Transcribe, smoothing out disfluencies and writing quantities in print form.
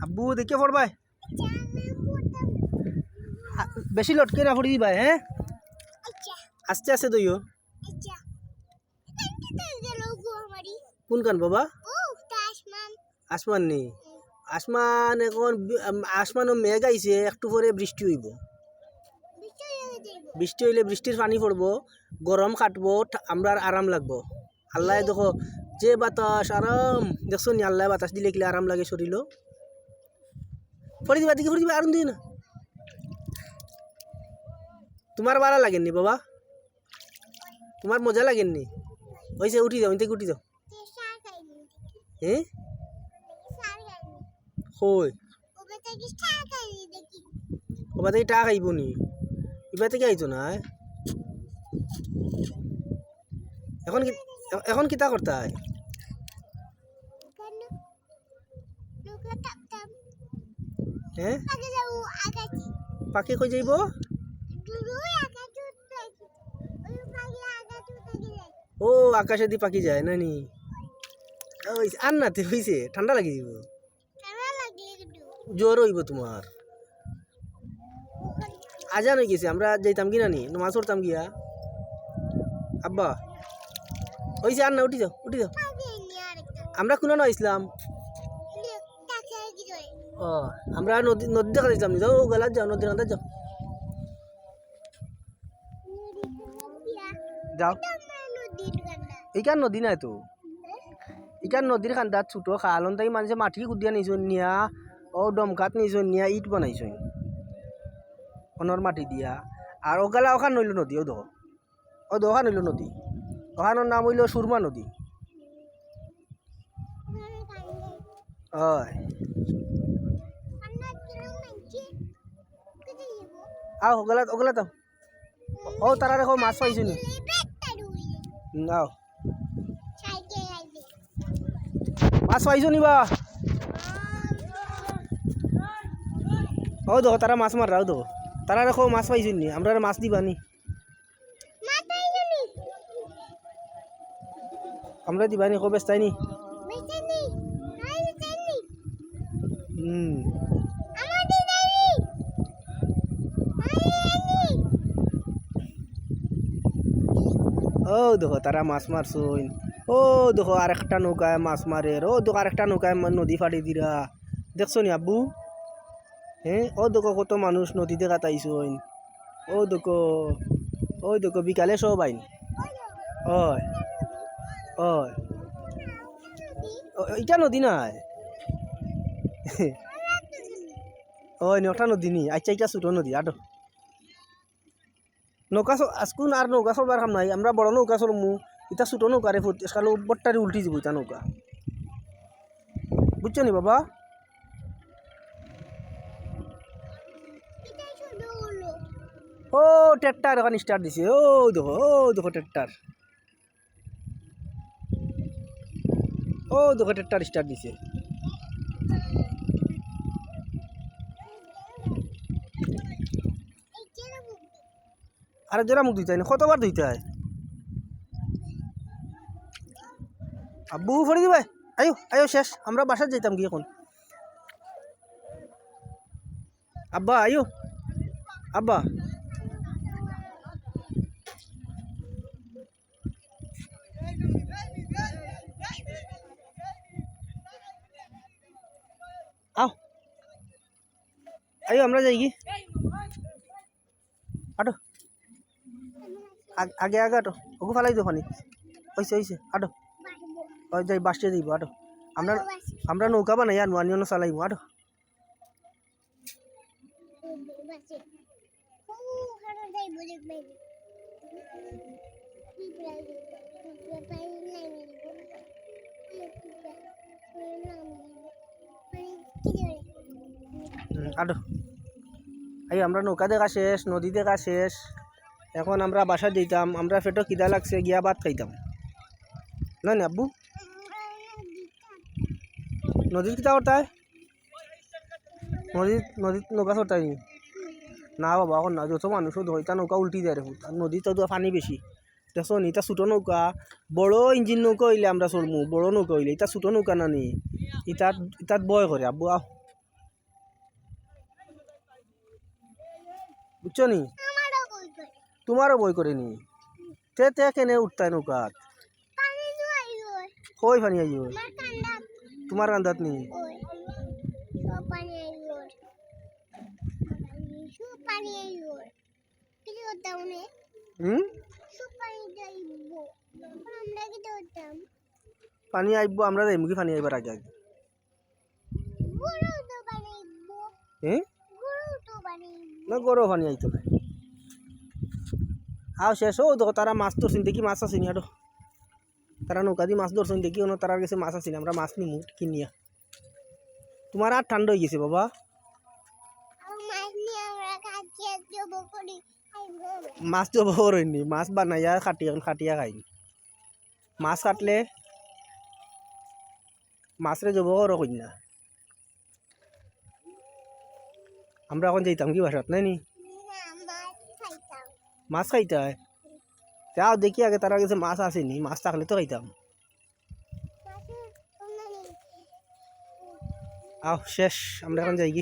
আব্বু দেখে পড়বাই বেশি লটকে না পড়ি ভাই হ্যাঁ আস্তে আস্তে দইও কোন কান বাবা আসমান নি আসমান এখন আসমান মেঘ আইছে একটু পরে বৃষ্টি হইব বৃষ্টি হইলে বৃষ্টির পানি পড়বো গরম কাটবো আমরা আরাম লাগবো আল্লাহ দেখো যে বাতাস আরাম দেখছো নি আল্লাহ বাতাস দিলে কিলে আরাম লাগে শরীরও পড়ি দিবা দিকে পড়ি দিবা আরাম দিই না তোমার ভালো লাগেননি বাবা তোমার মজা লাগেননি হয়েছে উঠি যাও থেকে উঠি যাও হ্যাঁ কই ওবা থেকে টাকা খাইব নি এবার থেকে আইতো না এখন এখন কিতা করতে হয় হ্যাঁ পাখি কই যাইব ও আকাশে দি পাখি যায় নানি আর নাতে হইছে ঠান্ডা লাগি যাব জ্বর হইব তোমার আজান হয়ে গেছে আমরা যাইতাম কি নানি নামাজ পড়তাম গিয়া আব্বা হইছে আর না উঠি যাও আমরা কোনো না ইসলাম ও আমরা নদী নদী দেখা দিয়েছিলাম যাও গেলা যাও নদীর আন্দাজ যাও যাও এইখান নদী নাই তো এইখান নদীর খান্দাত ছোট খালন তাই মানুষে মাটি কুদিয়া নিয়েছ নিয়া ও ডমকাত নিয়েছ নিয়া ইট বানাইছ অনর মাটি দিয়া আর ওগালা ওখান নইল নদী ও দোকান হইল নদী ওখানোর নাম হইল সুরমা নদী হয় আও ওগুলা ওগুলা তো ও তারা দেখো মাছ পাইছো নি নাও মাছ পাইছো নি বা ও দেখো তারা মাছ মার রাও দেখো তারা দেখো মাছ পাইছো নি আমরা মাছ দিবা নি আমরা দিবা নি কবে তাই নি ও দেখো তারা মাছ মারছইন ও দেখো আরেকটা নৌকায় মাছ মারে ও দেখো আরেকটা নৌকায় নদী ফাড়ি দিরা দেখছো নি আব্বু হ্যাঁ ও দেখো কত মানুষ নদীতে কাটাইছইন ও দেখো বিকালে সব আইন ওই ওই এটা নদী নাই ওই একটা নদী নি আচ্ছা এটা ছোট নদী আটো নৌকা আজকুন আর নৌকা চলবার কাম নাই আমরা বড় নৌকা চলমু এটা ছোট নৌকারে কালো বট্টারি উল্টি যাব এটা নৌকা বুঝছো নি বাবা ও ট্রেক্টর এখন স্টার্ট দিছে ও দেখো ট্রেক্টর ও দেখো ট্রেক্টর স্টার্ট দিছে আর জোড়া মুখ ধুইতে হয় না কতবার ধুইতে হয় আব্বু ফড়ি দিবে আয়ো শেষ আমরা বাসায় যাইতাম কি এখন আব্বা আয়ো আব্বা আও আয়ো আমরা যাই কি আটো আগে আটো ওকে ফেলাই দো পানি হয়েছে আটো ওই যাই বাসে দিব আটো আমরা নৌকা বানাই আর নোয়ানি অন্য চালাইব আটো আটো এই আমরা নৌকা দেখা শেষ নদী দেখা শেষ এখন আমরা বাসা দিতাম আমরা পেটো খিদা লাগছে গিয়া ভাত খাইতাম না নি আব্বু নদীর কিতা করতায় নদীত নৌকা চড়তাই না বাবা এখন না যত মানুষ ধরতা নৌকা উল্টি যায় রে নদীতে তো পানি বেশি দেখো নি এটা ছোটো নৌকা বড় ইঞ্জিন নৌকা হইলে আমরা চলমু বড় নৌকা হইলে এটা ছোটো নৌকা নানি ইটাত বয় করে আব্বু আহ বুঝছো নি? তোমারও বই করে নি তে তে কেনে উঠতায় নৌকাত কই পানি আইও তোমার কান্দাত নি হুম পানি আইব আমরা যাইমু কি পানি আইবার আগে আগে হ্যাঁ না গরো পানি আইতো না আও শেষ ও দেখো তারা মাছ ধরছেন দেখি মাছ আছে নি আরো তারা নৌকা দিয়ে মাছ ধরছেন দেখি অন্য তারার কাছে মাছ আছে না আমরা মাছ নিমু কিনিয়া তোমার আর ঠান্ডা হয়ে গেছে বাবা মাছ তো বড় হয়নি মাছ বানাইয়া খাটিয়া খাই মাছ কাটলে মাছরে জব করো কইনা আমরা এখন যাইতাম কি বাসাত নাই নি মাছ খাইতে হয় যাও দেখি আগে তার কাছে মাছ আসেনি মাছ থাকলে তো খাইতাম আও শেষ আমরা এখন যাই কি